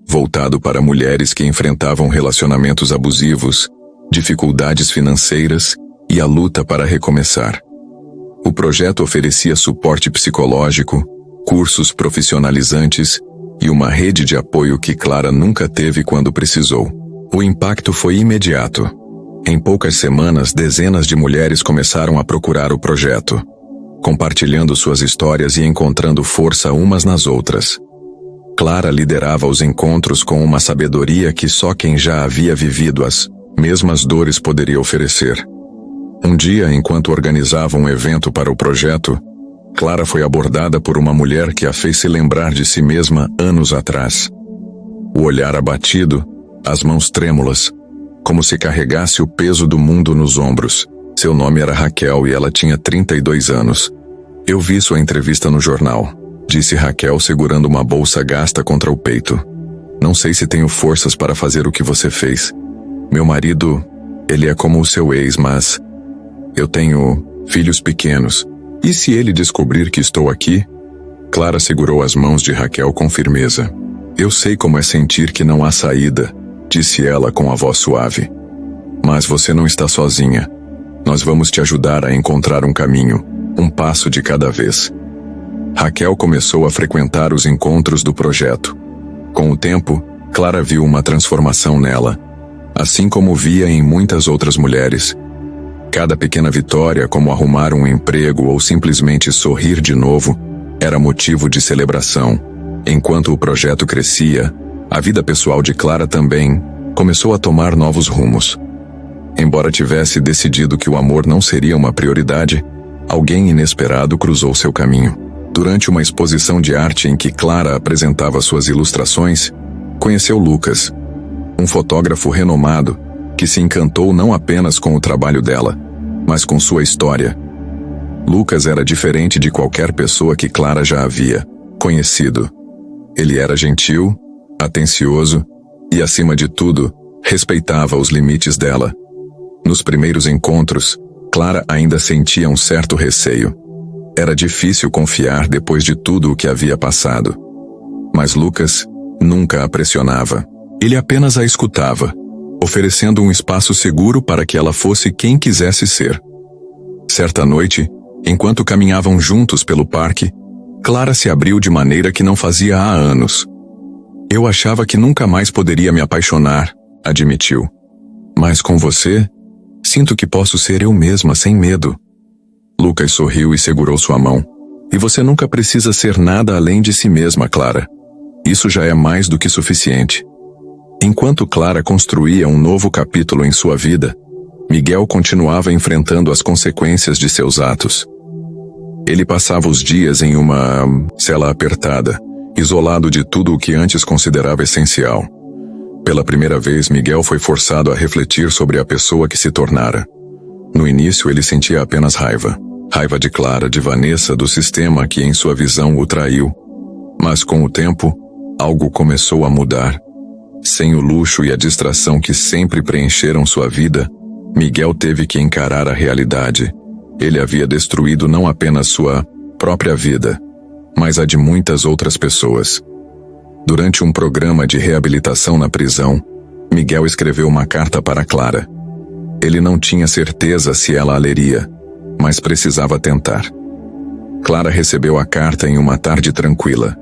voltado para mulheres que enfrentavam relacionamentos abusivos, dificuldades financeiras e a luta para recomeçar. O projeto oferecia suporte psicológico, cursos profissionalizantes e uma rede de apoio que Clara nunca teve quando precisou. O impacto foi imediato. Em poucas semanas, dezenas de mulheres começaram a procurar o projeto, compartilhando suas histórias e encontrando força umas nas outras. Clara liderava os encontros com uma sabedoria que só quem já havia vivido as mesmas dores poderia oferecer. Um dia, enquanto organizava um evento para o projeto, Clara foi abordada por uma mulher que a fez se lembrar de si mesma anos atrás. O olhar abatido, as mãos trêmulas, como se carregasse o peso do mundo nos ombros. Seu nome era Raquel e ela tinha 32 anos. Eu vi sua entrevista no jornal, disse Raquel segurando uma bolsa gasta contra o peito. Não sei se tenho forças para fazer o que você fez. Meu marido, ele é como o seu ex, mas eu tenho filhos pequenos. E se ele descobrir que estou aqui? Clara segurou as mãos de Raquel com firmeza. Eu sei como é sentir que não há saída, disse ela com a voz suave. Mas você não está sozinha. Nós vamos te ajudar a encontrar um caminho, um passo de cada vez. Raquel começou a frequentar os encontros do projeto. Com o tempo, Clara viu uma transformação nela, assim como via em muitas outras mulheres. Cada pequena vitória, como arrumar um emprego ou simplesmente sorrir de novo, era motivo de celebração. Enquanto o projeto crescia, a vida pessoal de Clara também começou a tomar novos rumos. Embora tivesse decidido que o amor não seria uma prioridade, alguém inesperado cruzou seu caminho. Durante uma exposição de arte em que Clara apresentava suas ilustrações, conheceu Lucas, um fotógrafo renomado que se encantou não apenas com o trabalho dela, mas com sua história. Lucas era diferente de qualquer pessoa que Clara já havia conhecido. Ele era gentil, atencioso e, acima de tudo, respeitava os limites dela. Nos primeiros encontros, Clara ainda sentia um certo receio. Era difícil confiar depois de tudo o que havia passado. Mas Lucas nunca a pressionava. Ele apenas a escutava, oferecendo um espaço seguro para que ela fosse quem quisesse ser. Certa noite, enquanto caminhavam juntos pelo parque, Clara se abriu de maneira que não fazia há anos. Eu achava que nunca mais poderia me apaixonar, admitiu. Mas com você, sinto que posso ser eu mesma sem medo. Lucas sorriu e segurou sua mão. E você nunca precisa ser nada além de si mesma, Clara. Isso já é mais do que suficiente. Enquanto Clara construía um novo capítulo em sua vida, Miguel continuava enfrentando as consequências de seus atos. Ele passava os dias em uma cela apertada, isolado de tudo o que antes considerava essencial. Pela primeira vez, Miguel foi forçado a refletir sobre a pessoa que se tornara. No início, ele sentia apenas raiva. Raiva de Clara, de Vanessa, do sistema que em sua visão o traiu. Mas com o tempo, algo começou a mudar. Sem o luxo e a distração que sempre preencheram sua vida, Miguel teve que encarar a realidade. Ele havia destruído não apenas sua própria vida, mas a de muitas outras pessoas. Durante um programa de reabilitação na prisão, Miguel escreveu uma carta para Clara. Ele não tinha certeza se ela a leria, mas precisava tentar. Clara recebeu a carta em uma tarde tranquila,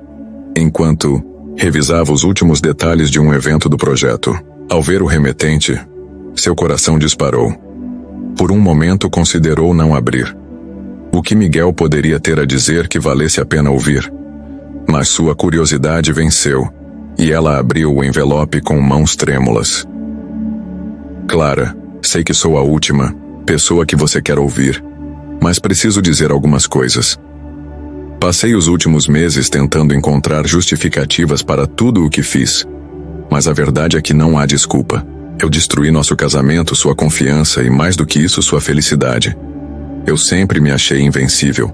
enquanto revisava os últimos detalhes de um evento do projeto. Ao ver o remetente, seu coração disparou. Por um momento considerou não abrir. O que Miguel poderia ter a dizer que valesse a pena ouvir? Mas sua curiosidade venceu, e ela abriu o envelope com mãos trêmulas. Clara, sei que sou a última pessoa que você quer ouvir, mas preciso dizer algumas coisas. Passei os últimos meses tentando encontrar justificativas para tudo o que fiz, mas a verdade é que não há desculpa. Eu destruí nosso casamento, sua confiança e, mais do que isso, sua felicidade. Eu sempre me achei invencível,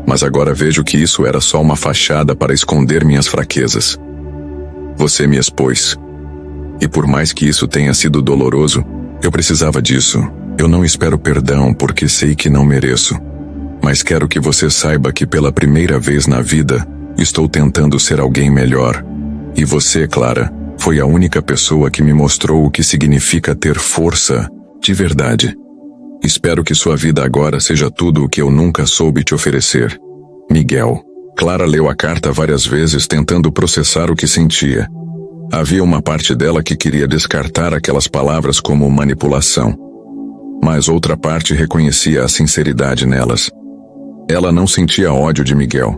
mas agora vejo que isso era só uma fachada para esconder minhas fraquezas. Você me expôs. E por mais que isso tenha sido doloroso, eu precisava disso. Eu não espero perdão porque sei que não mereço. Mas quero que você saiba que pela primeira vez na vida, estou tentando ser alguém melhor. E você, Clara, foi a única pessoa que me mostrou o que significa ter força de verdade. Espero que sua vida agora seja tudo o que eu nunca soube te oferecer. Miguel. Clara leu a carta várias vezes tentando processar o que sentia. Havia uma parte dela que queria descartar aquelas palavras como manipulação. Mas outra parte reconhecia a sinceridade nelas. Ela não sentia ódio de Miguel.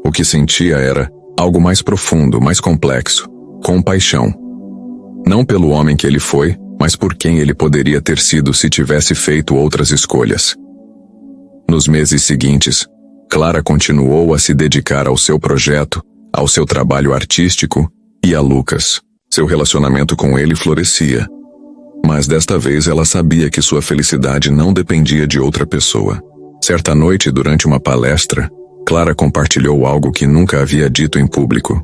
O que sentia era algo mais profundo, mais complexo. Compaixão. Não pelo homem que ele foi, mas por quem ele poderia ter sido se tivesse feito outras escolhas. Nos meses seguintes, Clara continuou a se dedicar ao seu projeto, ao seu trabalho artístico e a Lucas. Seu relacionamento com ele florescia. Mas desta vez ela sabia que sua felicidade não dependia de outra pessoa. Certa noite, durante uma palestra, Clara compartilhou algo que nunca havia dito em público.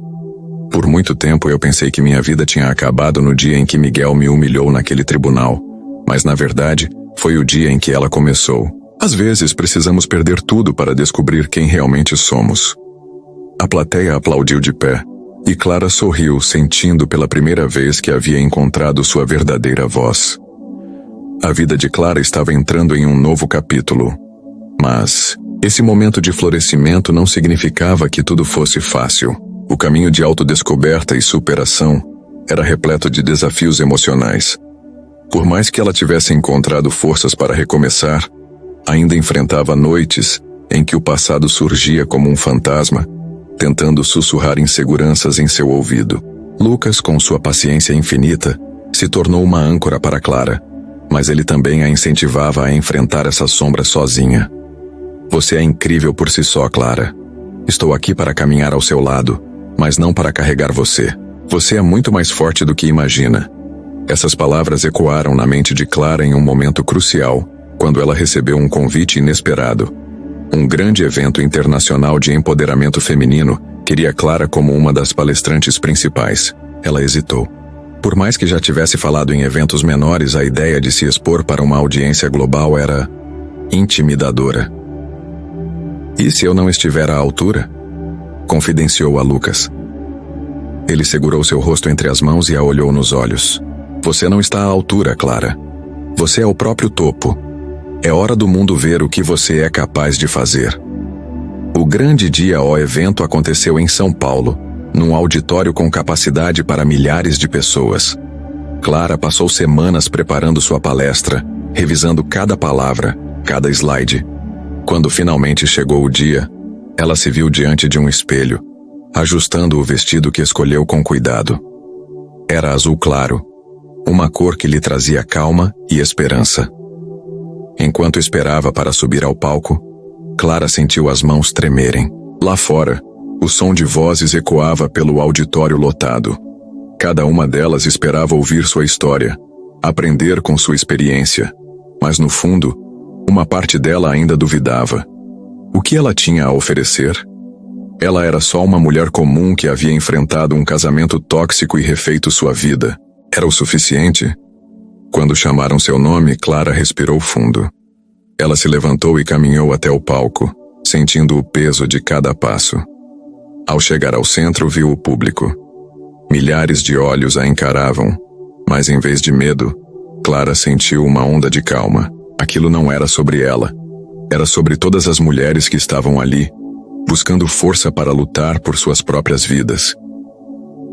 Por muito tempo eu pensei que minha vida tinha acabado no dia em que Miguel me humilhou naquele tribunal, mas na verdade, foi o dia em que ela começou. Às vezes precisamos perder tudo para descobrir quem realmente somos. A plateia aplaudiu de pé, e Clara sorriu, sentindo pela primeira vez que havia encontrado sua verdadeira voz. A vida de Clara estava entrando em um novo capítulo. Mas esse momento de florescimento não significava que tudo fosse fácil. O caminho de autodescoberta e superação era repleto de desafios emocionais. Por mais que ela tivesse encontrado forças para recomeçar, ainda enfrentava noites em que o passado surgia como um fantasma, tentando sussurrar inseguranças em seu ouvido. Lucas, com sua paciência infinita, se tornou uma âncora para Clara, mas ele também a incentivava a enfrentar essa sombra sozinha. Você é incrível por si só, Clara. Estou aqui para caminhar ao seu lado, mas não para carregar você. Você é muito mais forte do que imagina. Essas palavras ecoaram na mente de Clara em um momento crucial, quando ela recebeu um convite inesperado. Um grande evento internacional de empoderamento feminino queria Clara como uma das palestrantes principais. Ela hesitou. Por mais que já tivesse falado em eventos menores, a ideia de se expor para uma audiência global era intimidadora. E se eu não estiver à altura? Confidenciou a Lucas. Ele segurou seu rosto entre as mãos e a olhou nos olhos. Você não está à altura, Clara. Você é o próprio topo. É hora do mundo ver o que você é capaz de fazer. O grande dia O evento aconteceu em São Paulo, num auditório com capacidade para milhares de pessoas. Clara passou semanas preparando sua palestra, revisando cada palavra, cada slide. Quando finalmente chegou o dia, ela se viu diante de um espelho, ajustando o vestido que escolheu com cuidado. Era azul claro, uma cor que lhe trazia calma e esperança. Enquanto esperava para subir ao palco, Clara sentiu as mãos tremerem. Lá fora, o som de vozes ecoava pelo auditório lotado. Cada uma delas esperava ouvir sua história, aprender com sua experiência. Mas no fundo, uma parte dela ainda duvidava. O que ela tinha a oferecer? Ela era só uma mulher comum que havia enfrentado um casamento tóxico e refeito sua vida. Era o suficiente? Quando chamaram seu nome, Clara respirou fundo. Ela se levantou e caminhou até o palco, sentindo o peso de cada passo. Ao chegar ao centro, viu o público. Milhares de olhos a encaravam, mas em vez de medo, Clara sentiu uma onda de calma. Aquilo não era sobre ela. Era sobre todas as mulheres que estavam ali, buscando força para lutar por suas próprias vidas.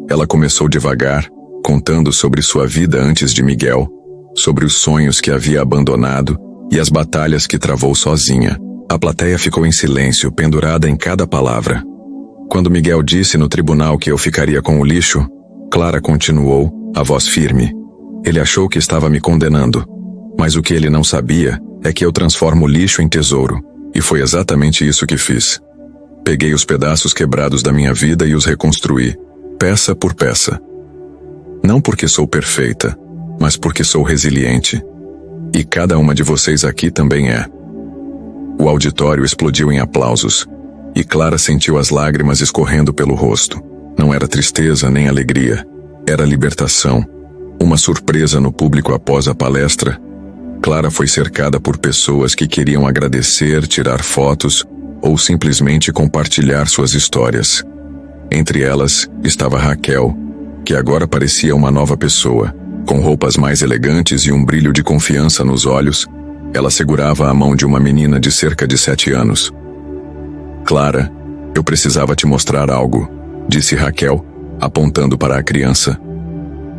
Ela começou devagar, contando sobre sua vida antes de Miguel, sobre os sonhos que havia abandonado e as batalhas que travou sozinha. A plateia ficou em silêncio, pendurada em cada palavra. Quando Miguel disse no tribunal que eu ficaria com o lixo, Clara continuou, a voz firme. Ele achou que estava me condenando, mas o que ele não sabia é que eu transformo lixo em tesouro, e foi exatamente isso que fiz. Peguei os pedaços quebrados da minha vida e os reconstruí, peça por peça. Não porque sou perfeita, mas porque sou resiliente. E cada uma de vocês aqui também é. O auditório explodiu em aplausos, e Clara sentiu as lágrimas escorrendo pelo rosto. Não era tristeza nem alegria, era libertação. Uma surpresa no público após a palestra. Clara foi cercada por pessoas que queriam agradecer, tirar fotos ou simplesmente compartilhar suas histórias. Entre elas estava Raquel, que agora parecia uma nova pessoa. Com roupas mais elegantes e um brilho de confiança nos olhos, ela segurava a mão de uma menina de cerca de 7 anos. Clara, eu precisava te mostrar algo, disse Raquel, apontando para a criança.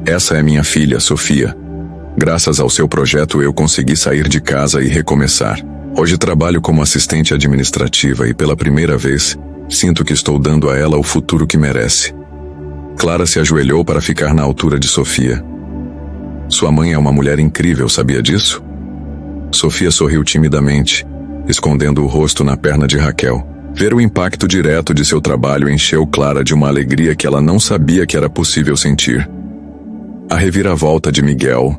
Essa é minha filha, Sofia. Graças ao seu projeto eu consegui sair de casa e recomeçar. Hoje trabalho como assistente administrativa e pela primeira vez, sinto que estou dando a ela o futuro que merece. Clara se ajoelhou para ficar na altura de Sofia. Sua mãe é uma mulher incrível, sabia disso? Sofia sorriu timidamente, escondendo o rosto na perna de Raquel. Ver o impacto direto de seu trabalho encheu Clara de uma alegria que ela não sabia que era possível sentir. A reviravolta de Miguel.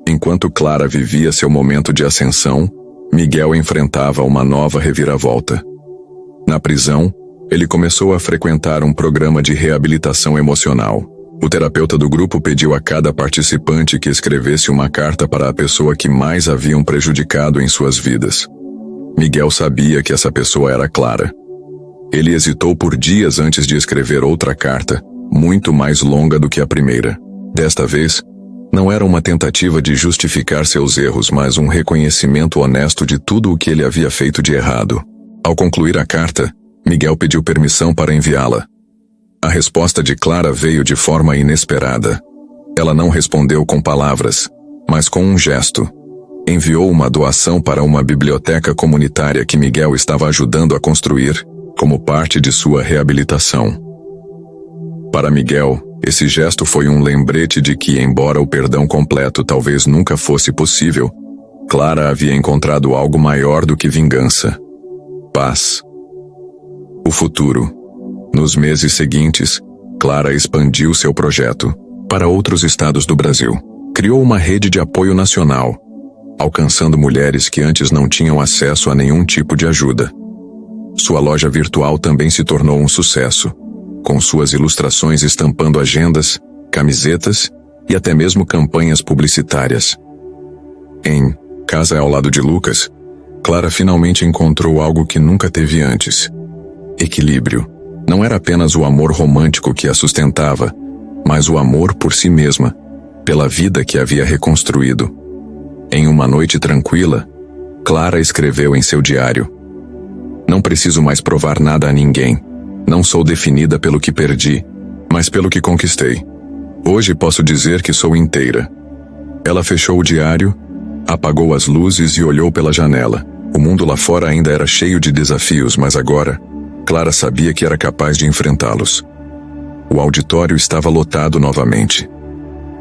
Enquanto Clara vivia seu momento de ascensão, Miguel enfrentava uma nova reviravolta. Na prisão, ele começou a frequentar um programa de reabilitação emocional. O terapeuta do grupo pediu a cada participante que escrevesse uma carta para a pessoa que mais haviam prejudicado em suas vidas. Miguel sabia que essa pessoa era Clara. Ele hesitou por dias antes de escrever outra carta, muito mais longa do que a primeira. Desta vez, não era uma tentativa de justificar seus erros, mas um reconhecimento honesto de tudo o que ele havia feito de errado. Ao concluir a carta, Miguel pediu permissão para enviá-la. A resposta de Clara veio de forma inesperada. Ela não respondeu com palavras, mas com um gesto. Enviou uma doação para uma biblioteca comunitária que Miguel estava ajudando a construir, como parte de sua reabilitação. Para Miguel, esse gesto foi um lembrete de que, embora o perdão completo talvez nunca fosse possível, Clara havia encontrado algo maior do que vingança: paz. O futuro. Nos meses seguintes, Clara expandiu seu projeto para outros estados do Brasil. Criou uma rede de apoio nacional, alcançando mulheres que antes não tinham acesso a nenhum tipo de ajuda. Sua loja virtual também se tornou um sucesso, com suas ilustrações estampando agendas, camisetas e até mesmo campanhas publicitárias. Em Casa ao Lado de Lucas, Clara finalmente encontrou algo que nunca teve antes: equilíbrio. Não era apenas o amor romântico que a sustentava, mas o amor por si mesma, pela vida que havia reconstruído. Em uma noite tranquila, Clara escreveu em seu diário: "Não preciso mais provar nada a ninguém. Não sou definida pelo que perdi, mas pelo que conquistei. Hoje posso dizer que sou inteira." Ela fechou o diário, apagou as luzes e olhou pela janela. O mundo lá fora ainda era cheio de desafios, mas agora, Clara sabia que era capaz de enfrentá-los. O auditório estava lotado novamente.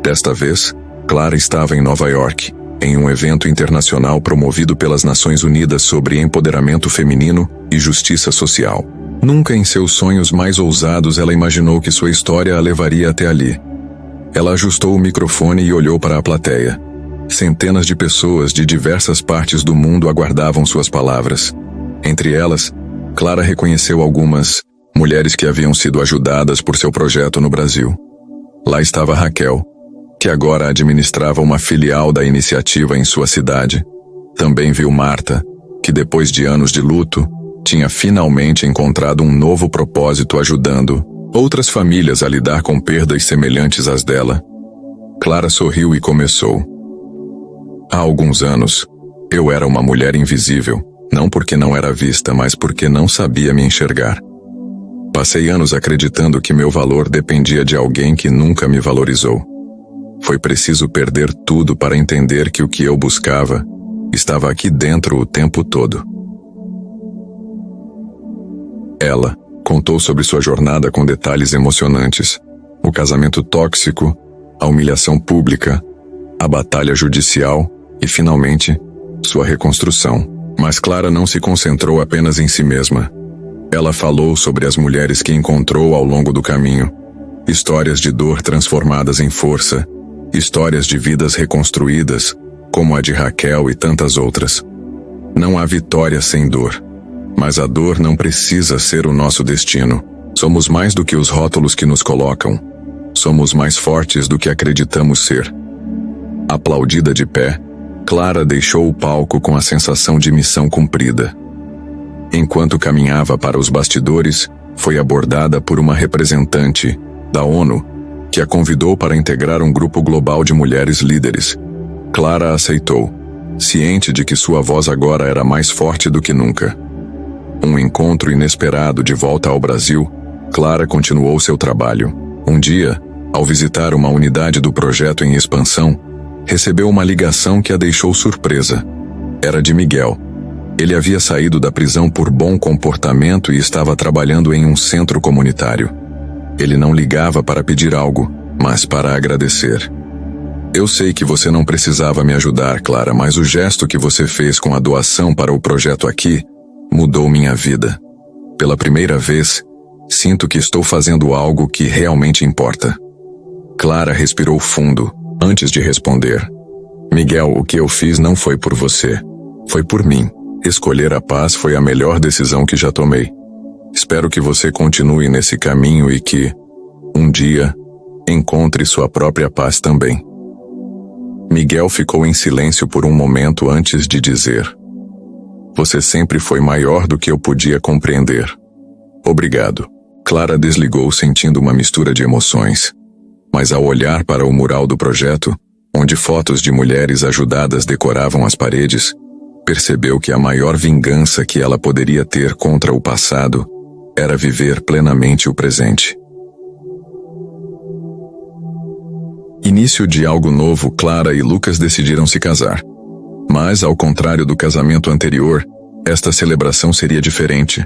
Desta vez, Clara estava em Nova York, em um evento internacional promovido pelas Nações Unidas sobre empoderamento feminino e justiça social. Nunca em seus sonhos mais ousados ela imaginou que sua história a levaria até ali. Ela ajustou o microfone e olhou para a plateia. Centenas de pessoas de diversas partes do mundo aguardavam suas palavras. Entre elas, Clara reconheceu algumas mulheres que haviam sido ajudadas por seu projeto no Brasil. Lá estava Raquel, que agora administrava uma filial da iniciativa em sua cidade. Também viu Marta, que depois de anos de luto, tinha finalmente encontrado um novo propósito ajudando outras famílias a lidar com perdas semelhantes às dela. Clara sorriu e começou: "Há alguns anos, eu era uma mulher invisível, não porque não era vista, mas porque não sabia me enxergar. Passei anos acreditando que meu valor dependia de alguém que nunca me valorizou. Foi preciso perder tudo para entender que o que eu buscava estava aqui dentro o tempo todo." Ela contou sobre sua jornada com detalhes emocionantes: o casamento tóxico, a humilhação pública, a batalha judicial e, finalmente, sua reconstrução. Mas Clara não se concentrou apenas em si mesma. Ela falou sobre as mulheres que encontrou ao longo do caminho. Histórias de dor transformadas em força, histórias de vidas reconstruídas, como a de Raquel e tantas outras. Não há vitória sem dor. Mas a dor não precisa ser o nosso destino. Somos mais do que os rótulos que nos colocam. Somos mais fortes do que acreditamos ser. Aplaudida de pé, Clara deixou o palco com a sensação de missão cumprida. Enquanto caminhava para os bastidores, foi abordada por uma representante da ONU, que a convidou para integrar um grupo global de mulheres líderes. Clara aceitou, ciente de que sua voz agora era mais forte do que nunca. Um encontro inesperado de volta ao Brasil, Clara continuou seu trabalho. Um dia, ao visitar uma unidade do projeto em expansão, recebeu uma ligação que a deixou surpresa. Era de Miguel. Ele havia saído da prisão por bom comportamento e estava trabalhando em um centro comunitário. Ele não ligava para pedir algo, mas para agradecer. "Eu sei que você não precisava me ajudar, Clara, mas o gesto que você fez com a doação para o projeto aqui mudou minha vida. Pela primeira vez, sinto que estou fazendo algo que realmente importa." Clara respirou fundo, antes de responder. Miguel, o que eu fiz não foi por você. Foi por mim. Escolher a paz foi a melhor decisão que já tomei. Espero que você continue nesse caminho e que, um dia, encontre sua própria paz também. Miguel ficou em silêncio por um momento antes de dizer: Você sempre foi maior do que eu podia compreender. Obrigado. Clara desligou sentindo uma mistura de emoções. Mas ao olhar para o mural do projeto, onde fotos de mulheres ajudadas decoravam as paredes, percebeu que a maior vingança que ela poderia ter contra o passado era viver plenamente o presente. Início de algo novo, Clara e Lucas decidiram se casar. Mas, ao contrário do casamento anterior, esta celebração seria diferente.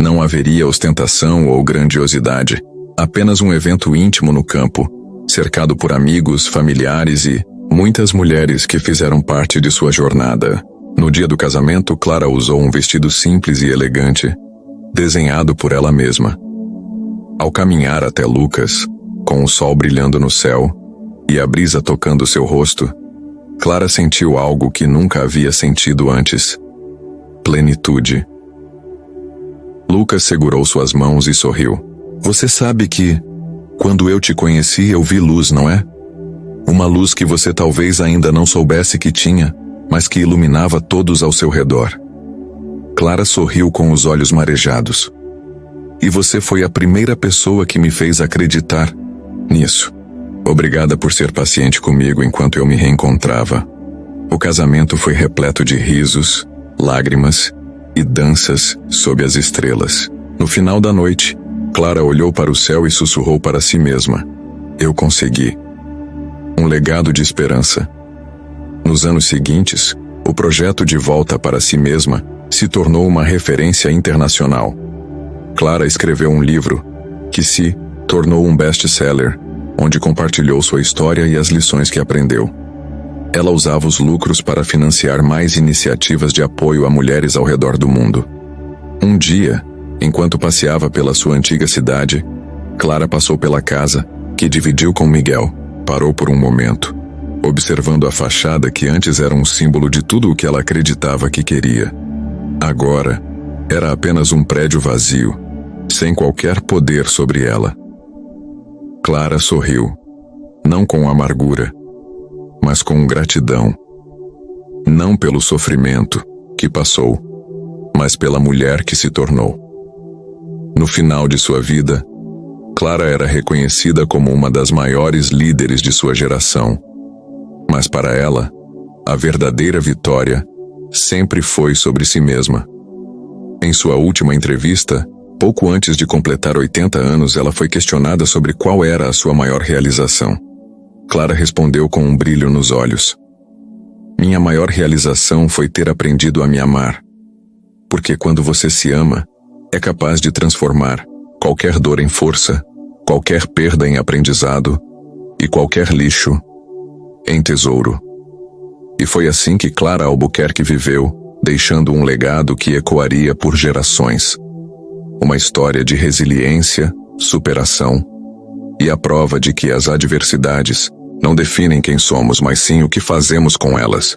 Não haveria ostentação ou grandiosidade, apenas um evento íntimo no campo, cercado por amigos, familiares e muitas mulheres que fizeram parte de sua jornada. No dia do casamento, Clara usou um vestido simples e elegante, desenhado por ela mesma. Ao caminhar até Lucas, com o sol brilhando no céu e a brisa tocando seu rosto, Clara sentiu algo que nunca havia sentido antes: plenitude. Lucas segurou suas mãos e sorriu. Você sabe que, quando eu te conheci, eu vi luz, não é? Uma luz que você talvez ainda não soubesse que tinha, mas que iluminava todos ao seu redor. Clara sorriu com os olhos marejados. E você foi a primeira pessoa que me fez acreditar nisso. Obrigada por ser paciente comigo enquanto eu me reencontrava. O casamento foi repleto de risos, lágrimas e danças sob as estrelas. No final da noite, Clara olhou para o céu e sussurrou para si mesma: Eu consegui. Um legado de esperança. Nos anos seguintes, o projeto De Volta para Si Mesma se tornou uma referência internacional. Clara escreveu um livro, que se tornou um best-seller, onde compartilhou sua história e as lições que aprendeu. Ela usava os lucros para financiar mais iniciativas de apoio a mulheres ao redor do mundo. Um dia, enquanto passeava pela sua antiga cidade, Clara passou pela casa, que dividiu com Miguel. Parou por um momento, observando a fachada que antes era um símbolo de tudo o que ela acreditava que queria. Agora, era apenas um prédio vazio, sem qualquer poder sobre ela. Clara sorriu, não com amargura, mas com gratidão. Não pelo sofrimento que passou, mas pela mulher que se tornou. No final de sua vida, Clara era reconhecida como uma das maiores líderes de sua geração. Mas para ela, a verdadeira vitória sempre foi sobre si mesma. Em sua última entrevista, pouco antes de completar 80 anos, ela foi questionada sobre qual era a sua maior realização. Clara respondeu com um brilho nos olhos: Minha maior realização foi ter aprendido a me amar. Porque quando você se ama, é capaz de transformar qualquer dor em força, qualquer perda em aprendizado e qualquer lixo em tesouro. E foi assim que Clara Albuquerque viveu, deixando um legado que ecoaria por gerações. Uma história de resiliência, superação e a prova de que as adversidades não definem quem somos, mas sim o que fazemos com elas.